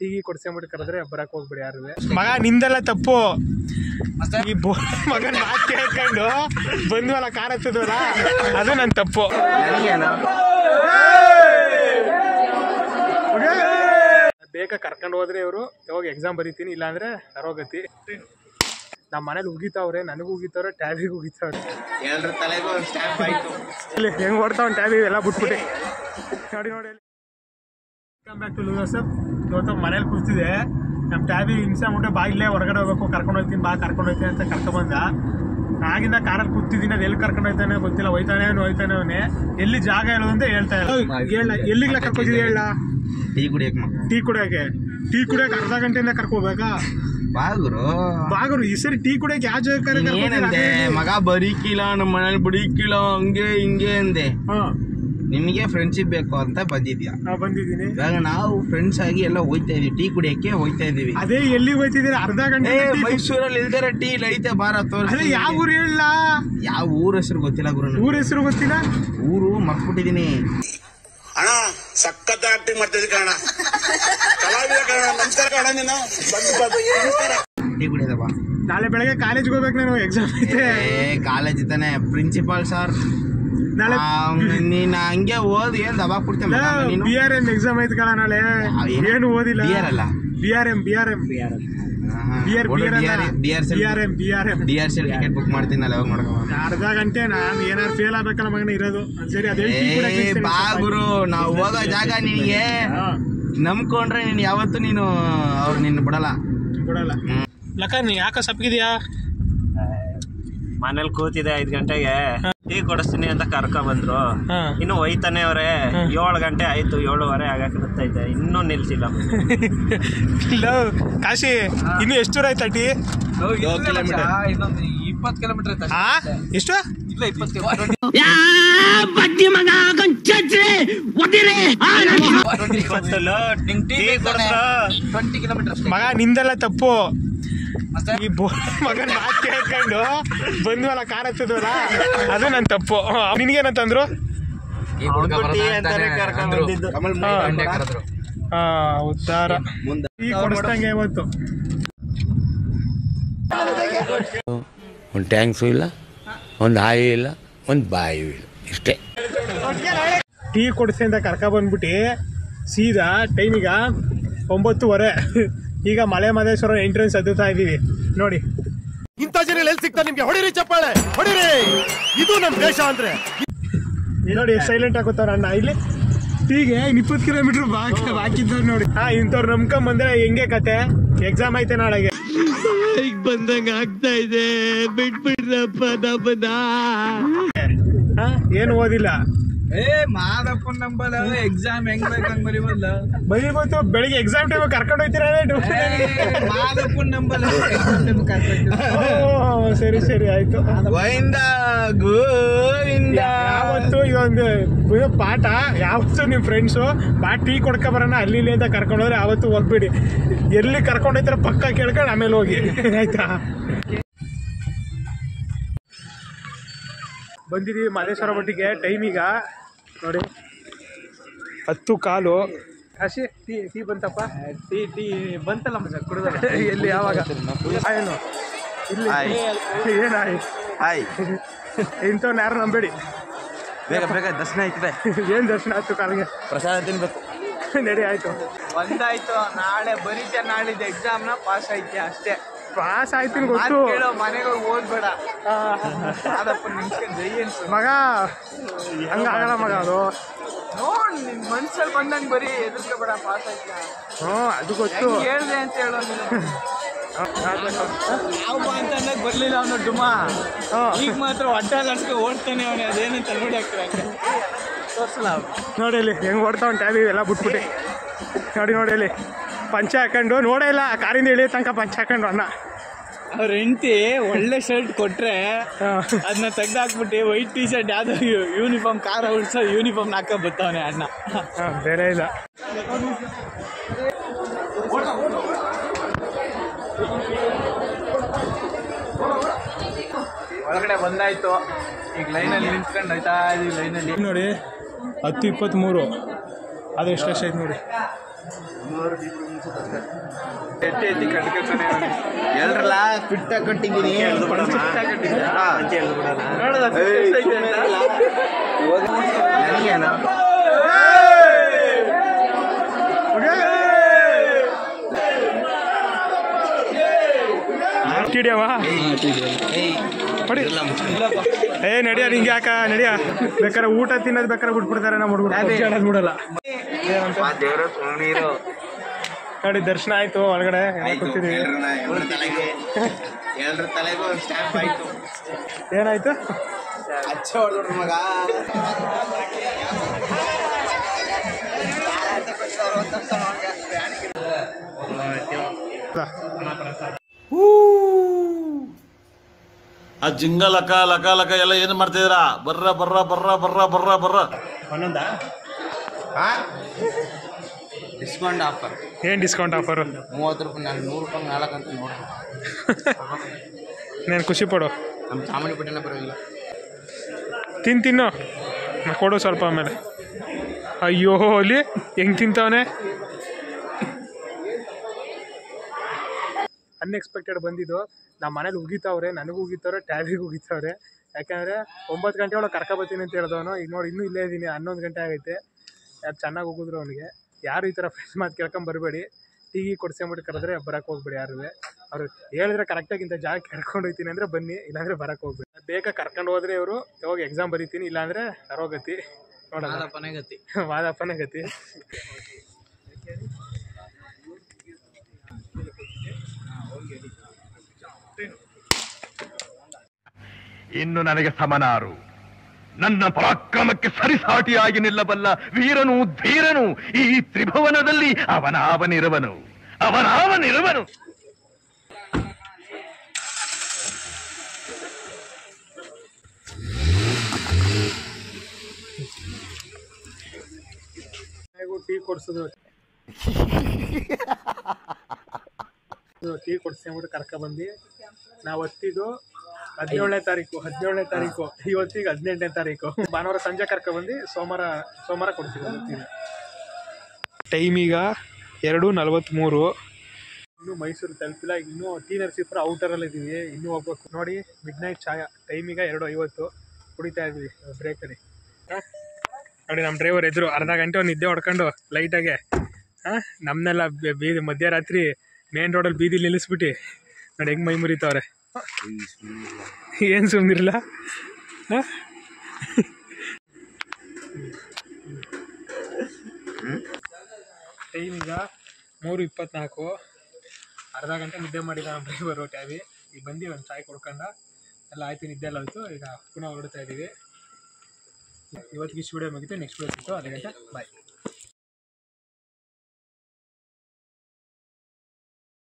Tea ಕೊಡ್ಸ್ಕೊಂಬಿಟ್ಟು ಕರೆದ್ರೆ ಬರಕ್ ಹೋಗ್ಬಿಡಿ ಯಾರು. ಮಗ ನಿಂದೆಲ್ಲ ತಪ್ಪು. ಈ ಮಗನ ಮಾತು ಕೇಳ್ಕೊಂಡು ಬಂದ್ವಲ್ಲ ಕಾರ್ ಹತ್ತದವಲ್ಲ ಅದು ನನ್ನ ತಪ್ಪು. ಬೇಗ ಕರ್ಕೊಂಡು ಹೋದ್ರೆ ಇವರು ಯಾವಾಗ ಎಕ್ಸಾಮ್ ಬರೀತೀನಿ, ಇಲ್ಲಾಂದ್ರೆ ಸರೋಗತಿ. ನಮ್ಮ ಮನೇಲಿ ಉಗಿತಾವ್ರೆ, ನನಗೂ ಉಗಿತಾವ್ರೆ, ಟ್ಯಾಬಿಗೆ ಉಗಿತಾವ್ರೆ. ಇಲ್ಲಿ ಹೆಂಗ್ ಓಡ್ತಾವ್ ಟ್ಯಾಬಿ ಎಲ್ಲ ಬಿಟ್ಬಿಟ್ಟೆ. ನೋಡಿ ನೋಡಿ ವೆಲ್ಕಮ್ ಬ್ಯಾಕ್ ಟು ಲೂಸಪ್. ಇವತ್ತು ಮನೇಲಿ ಕೂತಿದೆ. ನಮ್ಮ ಟ್ಯಾಬಿ ಹಿಂಸೆ ಮುಟ್ಟೆ ಬಾ ಇಲ್ಲೇ ಹೊರಗಡೆ ಹೋಗ್ಬೇಕು, ಕರ್ಕೊಂಡು ಹೋಗ್ತೀನಿ ಬಾ ಕರ್ಕೊಂಡು ಹೋಗ್ತೀನಿ ಅಂತ ಕರ್ಕೊಂಡ್ಬಂದ. ಆಗಿಂದ ಕಾರಲ್ಲಿ ಕೂತಿದ್ದೀನಿ, ಅದು ಎಲ್ಲಿ ಕರ್ಕೊಂಡು ಹೋಗ್ತಾನೆ ಗೊತ್ತಿಲ್ಲ. ಹೋಯ್ತಾನೆ ಅವನೇ ಎಲ್ಲಿ ಜಾಗ ಹೇಳೋದು ಅಂತ ಹೇಳ್ತಾ ಇಲ್ಲ. ಎಲ್ಲಿಗ್ಲ ಕರ್ಕೋತಿದ್ದೆ ಹೇಳ? ಟೀ ಕುಡಿಯೋಕೆ ಅರ್ಧ ಗಂಟೆಯಿಂದ ಕರ್ಕೋಬೇಕಾ? ಬಾಗುರು ಈ ಸರಿ ಟೀ ಕುಡಿಯೋಕೆ ಯಾವ ಜಾಗ ಮಗ ಬರೀಕಿಲ್ಲ, ನಮ್ಮ ಮನೇಲಿ ಬರೀಕಿಲ್ಲ, ಹಂಗೆ ಹಿಂಗೆ ಅಂದೆ. ನಿಮಗೆ ಫ್ರೆಂಡ್ಶಿಪ್ ಬೇಕು ಅಂತ ಬಂದಿದ್ಯಾ? ಬಂದಿದ್ದೀನಿ. ಇವಾಗ ನಾವು ಫ್ರೆಂಡ್ಸ್ ಆಗಿ ಎಲ್ಲ ಹೋಯ್ತಾ ಇದೀವಿ, ಟೀ ಕುಡಿಯಕ್ಕೆ ಹೋಯ್ತಾ ಇದೀವಿ. ಅದೇ ಎಲ್ಲಿ ಹೋಯ್ತಿದ್ದೀರಾ? ಅರ್ಧ ಗಂಟೆ. ಮೈಸೂರಲ್ಲಿ ಇಲ್ದಾರ ಟೀ ಐತೆ ಬಾರ ತೋರಿಸಿ. ಯಾವ ಊರು ಹೇಳ? ಯಾವ ಊರ ಹೆಸರು ಗೊತ್ತಿಲ್ಲ ಗುರು. ಊರ ಹೆಸರು ಗೊತ್ತಿಲ್ಲ, ಊರು ಮರ್ತ್ಬಿಟ್ಟಿದೀನಿ. ಅಣ್ಣ ಸಖತ್ ಆಕ್ಟಿಂಗ್ ಮಾಡ್ತಿದ್ದೆ ಕಣ, ಕಲಾವಿದ ಕಣ. ನಮಸ್ಕಾರ ಕಣ, ನೀನು ಟೀ ಕುಡಿಯೋದಪ್ಪ. ನಾಳೆ ಬೆಳಗ್ಗೆ ಕಾಲೇಜ್ಗೆ ಹೋಗ್ಬೇಕು ನಾನು, ಎಕ್ಸಾಮ್ ಐತೆ. ಕಾಲೇಜ್ ಇದ್ದಾನೆ, ಪ್ರಿನ್ಸಿಪಾಲ್ ಸರ್ ನೀನ್ ಹಂಗೆ ಓದಿ ಏನ್ ದಬಾ ಕೊಡ್ತೇನೆ. BRM ಎಕ್ಸಾಮ್ ಐತೆ ಕಣ ನಾಳೆ. ಏನು ಓದಿಲ್ಲ. BRM ಟಿಕೆಟ್ ಬುಕ್ ಮಾಡ್ತೀನಲ್ಲ, ಅವಾಗ ನೋಡ್ಕೊಂಡು ಅರ್ಧ ಗಂಟೆ ನಾನು ಏನಾರು ಫೇಲ್ ಆಗ್ಬೇಕಲ್ಲ ಮಗನ ಇರೋದು. ಸರಿ ಅದೇ ಬಾ ಗುರು, ನಾವು ಹೋಗೋ ಜಾಗ ನಿನಗೆ ನಂಬ್ಕೊಂಡ್ರೆ ನೀನ್ ಯಾವತ್ತು ನೀನು ಅವ್ರು ನಿನ್ನ ಬಿಡಲ್ಲ. ಲಕ್ಕ ನೀ ಯಾಕ ಸಪ್ಪಗಿದ್ಯಾ? ಮನೇಲಿ ಕೂತಿದೆ 5 ಗಂಟೆಗೆ ಟೀ ಕೊಡಿಸ್ತೀನಿ ಅಂತ ಕರ್ಕೊ ಬಂದ್ರು. ಇನ್ನು ಒಯ್ತಾನೆ ಅವ್ರೆ. 7 ಗಂಟೆ ಆಯ್ತು, 7:15 ಆಗಕ್ಕೆ ಇನ್ನೂ ನಿಲ್ಸಿಲ್ಲ. ಕಾಶಿ ಇನ್ನು ಎಷ್ಟು ದೂರ ಆಯ್ತಾ ಟೀ? 20 ಕಿಲೋಮೀಟರ್ ಎಷ್ಟು? ಇಲ್ಲ 20 ಕಿಲೋಮೀಟರ್. ಮಗ ನಿಂದೆಲ್ಲ ತಪ್ಪು. ಈ ಮಗನ ಮಾತು ಕೇಳ್ಕೊಂಡು ಬಂದ್ವಲ್ಲ ಕಾರ್ ಹತ್ತದವಲ್ಲ ಅದು ನನ್ನ ತಪ್ಪು. ನಿನ್ಗೇನಂತಂದ್ರು? ಉದ್ದಾರ ಟೀ ಕೊಡಿಸ್ದಂಗೆ ಇವತ್ತು. ಒಂದು ಟ್ಯಾಂಕ್ಸು ಇಲ್ಲ, ಒಂದು ಹಾಯಿ ಇಲ್ಲ, ಒಂದು ಬಾಯಿ ಇಲ್ಲ, ಇಷ್ಟೇ. ಟೀ ಕೊಡಿಸಿ ಅಂತ ಕರ್ಕೊಬಂದ್ಬಿಟ್ಟು ಸೀದಾ ಟೈಮಿಗ 9:30. ಈಗ ಮಲೆ ಮಹದೇಶ್ವರ ಎಂಟ್ರೆನ್ಸ್ ಹತ್ತುತ್ತಾ ಇದೀವಿ ನೋಡಿ. ಇಂಥ ಜನ ಎಲ್ಲಿ ಸಿಗ್ತಾರೆ ನಿಮ್ಗೆ? ಹೊಡಿರಿ ಚಪ್ಪಾಳೆ, ಹೊಡಿರಿ. ಇದು ನಮ್ ದೇಶ ಅಂದ್ರೆ ನೋಡಿ ಸೈಲೆಂಟ್ ಆಗುತ್ತಾರ ಅಣ್ಣ. ಇಲ್ಲಿ ಟೀಗೆ 20 ಕಿಲೋಮೀಟರ್ ಬಾಕಿದ್ದವ್ರು ನೋಡಿ. ಇಂಥವ್ರು ನಂಬ್ಕೊಂಡ್ ಬಂದ್ರೆ ಹೆಂಗೆ ಕತೆ? ಎಕ್ಸಾಮ್ ಐತೆ ನಾಳೆಗೆ. ಬಂದಂಗ ಆಗ್ತಾ ಇದೆ, ಬಿಟ್ಬಿಡ್ರಪ್ಪ ನಮ್ಮನ್ನ. ಏನು ಓದಿಲ್ಲ. ಮಾದಪ್ಪನ ನಂಬಲ್ಲ, ಎಕ್ಸಾಮ್ ಹೆಂಗ್ ಬೇಕಂಗ್ ಬರೀಬೋದು. ಬೆಳಿಗ್ಗೆ ಎಕ್ಸಾಮ್ ಟೈಮ್ ಕರ್ಕೊಂಡು ಹೋಗ್ತೀರ? ಮಾದಪ್ಪನ ನಂಬಲ್ಲ. ಸರಿ ಸರಿ ಆಯ್ತು. ಯಾವತ್ತು ಇದೊಂದು ಪಾಠ. ಯಾವತ್ತು ನಿಮ್ ಫ್ರೆಂಡ್ಸು ಬಾ ಟೀ ಕೊಡ್ಕೊ ಬರೋಣ ಅಲ್ಲಿ ಇಲ್ಲಿ ಅಂತ ಕರ್ಕೊಂಡು ಹೋದ್ರೆ ಯಾವತ್ತು ಹೋಗ್ಬಿಡಿ. ಎಲ್ಲಿ ಕರ್ಕೊಂಡು ಹೋಗ್ತಾರ ಪಕ್ಕ ಕೇಳ್ಕೊಂಡು ಆಮೇಲೆ ಹೋಗಿ, ಆಯ್ತಾ? ಬಂದಿದ್ದೀವಿ ಮಹದೇಶ್ವರ ಮಟ್ಟಿಗೆ. ಟೈಮೀಗ ನೋಡಿ 10:15. ಕಾಶಿ ಟೀ ಬಂತಪ್ಪ? ಟೀ ಬಂತಲ್ಲ ಮಜಾ ಕುಡಿದ. ಎಲ್ಲಿ ಯಾವಾಗ? ಏನು ಇಲ್ಲಿ ಏನಾಯ್? ಇಂಥವ್ನ ಯಾರು ನಂಬೇಡಿ. ಬೇಗ ಬೇಗ ದರ್ಶನ ಆಯ್ತದೆ. ಏನು ದರ್ಶನ ಆಯ್ತು? ಕಾಲಿಗೆ ಪ್ರಸಾದ ತಿನ್ಬೇಕು. ನಡಿ ಆಯ್ತು. ಒಂದಾಯ್ತು. ನಾಳೆ ಬರೀತೆ, ನಾಳಿದ್ದು ಎಕ್ಸಾಮ್ನ ಪಾಸ್ ಐತೆ ಅಷ್ಟೇ. ಪಾಸ್ ಆಯ್ತೀನಿ ಗೊತ್ತು. ಮನೆಗೆ ಓದ್ಬೇಡ ಮಗ, ಹಂಗಾಗಲ್ಲ ಮಗ. ಅದು ನೋಡ್ ನಿನ್ ಮನ್ಸಲ್ಲಿ ಬಂದಂಗೆ ಬರೀ ಎದುರ್ಕೋಬೇಡ, ಪಾಸ್ ಐತೆ. ಅದು ಗೊತ್ತು. ಹೇಳ್ದೆ ಅಂತ ಹೇಳೋ ಯಾವ ಅಂತ ಅನ್ನಕ್ ಬರ್ಲಿಲ್ಲ ಅವನು ಡುಮ. ಈಗ ಮಾತ್ರ ಹೊಟ್ಟೆ ಓಡ್ತಾನೆ ಅವನೇ. ಅದೇನಂತ ನೋಡಿ ಆಗ್ತಾರೆ ತೋರ್ಸಲ್ಲ. ನೋಡಿ ಇಲ್ಲಿ ಹೆಂಗ್ ಓಡ್ತಾವ್ ಟ್ಯಾಬಿ ಎಲ್ಲ ಬಿಟ್ಬಿಟ್ಟು. ನೋಡಿ ಇಲ್ಲಿ ಪಂಚೆ ಹಾಕೊಂಡು ನೋಡೇ ಇಲ್ಲ, ಕಾರಿಂದ ಇಳಿಯೋ ತನಕ ಪಂಚೆ ಹಾಕೊಂಡು ಅಣ್ಣ. ಅವ್ರ ಹೆಂಡತಿ ಒಳ್ಳೆ ಶರ್ಟ್ ಕೊಟ್ರೆ ಅದನ್ನ ತೆಗ್ದಾಕ್ಬಿಟ್ಟು ವೈಟ್ ಟೀ ಶರ್ಟ್ ಯಾವ್ದು ಯೂನಿಫಾರ್ಮ್ ಕಾರ ಉಡ್ಸೋ ಯೂನಿಫಾರ್ಮ್ ಹಾಕ ಬರ್ತಾವನೆ ಅಣ್ಣ. ಬೇರೆ ಇಲ್ಲ. ಒಳಗಡೆ ಬಂದಾಯ್ತು. ಈಗ ಲೈನಲ್ಲಿ ನಿಂತ್ಕೊಂಡು ಹೋಯ್ತಾ ಇದೀವಿ. ಲೈನಲ್ಲಿ ನೋಡಿ 10:23. ಅದು ಎಷ್ಟು ಲಕ್ಷ ಐತೆ ನೋಡಿ. ಎಲ್ರಲ್ಲ ಫಿಟ್ ಕಟ್ಟಿದ್ದೀನಿ ಟಿಡಿಯವ ಏ ನಡಿಯ ನಿಂಗೆ ಯಾಕ ನಡಿಯ ಬೇಕಾರೆ ಊಟ ತಿನ್ನೋದು ಬೇಕಾರೆ ಬಿಟ್ಬಿಡ್ತಾರೆ ನಮ್ಮ ಹುಡುಗರು ಬಿಡಲ್ಲ ನೋಡಿ ದರ್ಶನ ಆಯ್ತು ಒಳಗಡೆ ಕೂತಿದೀವಿ ಏನಾಯ್ತು ಮಗ ಆ ಜಿಂಗ ಲಕ ಲಕ ಲಕ ಎಲ್ಲ ಏನು ಮಾಡ್ತಿದ್ದೀರಾ ಬರ್ರ ಬರ್ರ ಬರ್ರ ಬರ್ರ ಬರ್ರ ಬರ್ರ ಒಂದೊಂದಾ ಡಿಸ್ಕೌಂಟ್ ಆಫರ್ ಏನು ಡಿಸ್ಕೌಂಟ್ ಆಫರು 30 ರೂಪಾಯಿ ನಾನು 100 ರೂಪಾಯಿ 4 ಅಂತ ನೋಡಿ ನಾನು ಖುಷಿ ಪಡು ನಮ್ಮ ಚಾಮುಂಡಿ ಪಟ್ಟಣ ಬರೋಲ್ಲ ತಿನ್ನು ನಾ ಕೊಡು ಸ್ವಲ್ಪ ಆಮೇಲೆ ಅಯ್ಯೋ ಅಲ್ಲಿ ಹೆಂಗೆ ತಿಂತವನೆ ಅನ್ಎಕ್ಸ್ಪೆಕ್ಟೆಡ್ ಬಂದಿದ್ದು ನಮ್ಮ ಮನೇಲಿ ಉಗಿತಾವ್ರೆ ನನಗೂ ಉಗಿತಾವ್ರೆ ಟ್ಯಾಬಿಗೆ ಉಗಿತಾವ್ರೆ ಯಾಕೆಂದರೆ 9 ಗಂಟೆ ಒಳಗೆ ಕರ್ಕೊಬತ್ತೀನಿ ಅಂತ ಹೇಳಿದವನು ಈಗ ನೋಡಿ ಇನ್ನೂ ಇಲ್ಲೇ ಇದ್ದೀನಿ 11 ಗಂಟೆ ಆಗೈತೆ ಯಾರು ಚೆನ್ನಾಗಿ ಹೋಗಿದ್ರು ಅವನಿಗೆ ಯಾರು ಈ ಥರ ಫ್ರೆಂಡ್ಸ್ ಮಾತು ಕೇಳ್ಕೊಂಡು ಬರಬೇಡಿ ಟೀಗಿ ಕೊಡ್ಸ್ಕೊಂಬಿಟ್ಟು ಕರೆದ್ರೆ ಬರೋಕ್ಕೆ ಹೋಗ್ಬೇಡಿ ಯಾರು ಅವ್ರು ಹೇಳಿದ್ರೆ ಕರೆಕ್ಟಾಗಿ ಇಂಥ ಜಾಗ ಕರ್ಕೊಂಡು ಹೋಗ್ತೀನಿ ಅಂದರೆ ಬನ್ನಿ ಇಲ್ಲಾಂದರೆ ಬರೋಕ್ಕೆ ಹೋಗ್ಬೇಡಿ ಬೇಗ ಕರ್ಕೊಂಡು ಹೋದರೆ ಇವರು ಯಾವಾಗ ಎಕ್ಸಾಮ್ ಬರೀತೀನಿ ಇಲ್ಲಾಂದರೆ ನರೋಗತಿ ನೋಡೋಣ ವಾದಪ್ಪನೇ ಗತಿ ಇನ್ನು ನನಗೆ ಸಮನಾರು ನನ್ನ ಪರಾಕ್ರಮಕ್ಕೆ ಸರಿಸಾಟಿಯಾಗಿ ನಿಲ್ಲಬಲ್ಲ ವೀರನು ಧೀರನು ಈ ತ್ರಿಭುವನದಲ್ಲಿ ಅವನಾವನಿರುವನು ಟೀ ಕೊಡ್ಸೋದು ಟೀ ಕೊಡ್ಸ್ಕೊಂಬಿಟ್ಟು ಕರ್ಕೊಬಂದು ನಾವು ಹತ್ತಿದ್ದು 17ನೇ ತಾರೀಕು ಇವತ್ತಿಗೆ 18ನೇ ತಾರೀಕು ಭಾನುವಾರ ಸಂಜೆ ಕರ್ಕೊಬಂದು ಸೋಮವಾರ ಕೊಡ್ತೀವಿ ಟೈಮ್ ಈಗ 2:43 ಇನ್ನೂ ಮೈಸೂರು ತಲುಪಿಲ್ಲ ಇನ್ನೂ ಟಿ ನರಸೀಪುರ ಔಟರಲ್ಲಿ ಇದ್ದೀವಿ ಇನ್ನೂ ಹೋಗ್ಬೇಕು ನೋಡಿ ಮಿಡ್ ನೈಟ್ ಚಾಯ ಟೈಮ್ ಈಗ 2:50 ಕುಡಿತಾ ಇದ್ವಿ ಬ್ರೇಕಲ್ಲಿ ನೋಡಿ ನಮ್ಮ ಡ್ರೈವರ್ ಎದುರು ಅರ್ಧ ಗಂಟೆ ನಿದ್ದೆ ಹೊಡ್ಕೊಂಡು ಲೈಟಾಗೆ ನಮ್ಮನ್ನೆಲ್ಲ ಬೀದಿ ಮಧ್ಯರಾತ್ರಿ ಮೇನ್ ರೋಡಲ್ಲಿ ಬೀದಿಲಿ ನಿಲ್ಲಿಸ್ಬಿಟ್ಟು ನೋಡಿ ಹೆಂಗೆ ಮೈ ಮುರಿತವ್ರೆ ಏನು ಸುಮ್ಮನಿರಲ್ಲ ಟೈಮ್ ಈಗ 3:24 ಅರ್ಧ ಗಂಟೆ ನಿದ್ದೆ ಮಾಡಿದ ನಮ್ಮ ಡ್ರೈವರು ಟ್ಯಾಬಿ ಈಗ ಬಂದು ಒಂದು ಚಾಯ್ ಕೊಡ್ಕೊಂಡ ಎಲ್ಲ ಆಯ್ತು ನಿದ್ದೆ ಎಲ್ಲ ಹೋಯ್ತು ಈಗ ಪುನಃ ಹೊರಡ್ತಾ ಇದ್ದೀವಿ ಇವತ್ತಿಗೆ ಇಷ್ಟು ವಿಡಿಯೋ ಮುಗಿತು ನೆಕ್ಸ್ಟ್ ವಿಡಿಯೋ ಸಿಕ್ತು 10 ಗಂಟೆ ಬಾಯ್